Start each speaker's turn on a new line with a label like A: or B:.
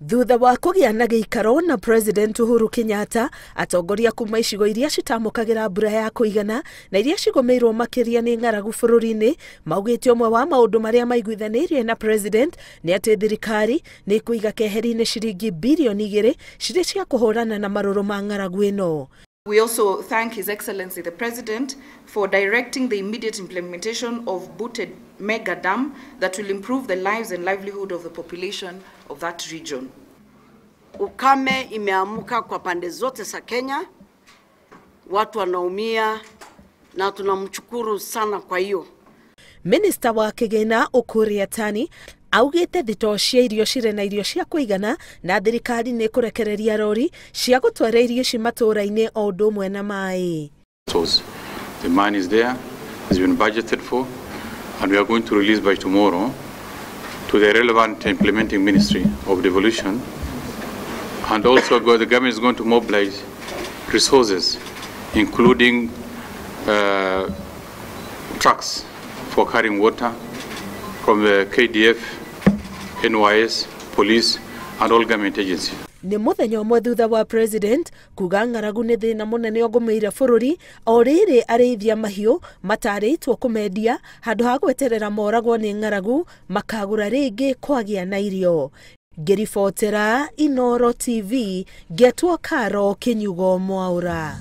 A: Thutha wa kũgĩa na gĩikaro na President Uhuru Kenyatta, atongoria kuma icigo iria citamũkagĩra mbura ya kũigana na iria cigũmĩirwo makĩria nĩ ng'aragu bũrũri-inĩ, maugĩte ũmwe wa maũndũ marĩa maiguithanĩirie na President nĩ atĩ thirikari nĩ ĩkũiga keheri-inĩ ciringi birioni 2 cirĩ cia kũhũrana na marũrũ ma ng'aragu ĩno.
B: We also thank His Excellency the President for directing the immediate implementation of Booted Mega Dam that will improve the lives and livelihood of the population of that region.
C: Ukame imeamuka kwa pande zote za Kenya, watu wanaumia na tunamshukuru sana kwa hiyo.
A: Minister wa Kigĩna Ukur Yatani augĩte thitoo cia irio cirĩ na irio cia kũigana na thirikari nĩ ĩkũrekereria rori cia gũtwara irio ici matũũra-inĩ o ũndũ ũmwe na maaĩ.
D: The money is there, has been budgeted for, and we are going to release by tomorrow to the relevant implementing ministry of devolution. And also the government is going to mobilize resources, including trucks for carrying water from the KDF, NYS, police, and all government agencies.
A: Nĩ mũthenya ũmwe thutha wa President kuga ng'aragu nĩ thĩna mũnene ũgũmĩire bũrũri, o rĩrĩ arĩithia mahiũ matarĩtwo kũmendia handũ ha gweterera moragwo nĩ ng'aragu makagũra rĩngĩ kwagĩa na irio. Ngĩribotera Inooro TV, Getwo Karo Kinyugo Mwaũra.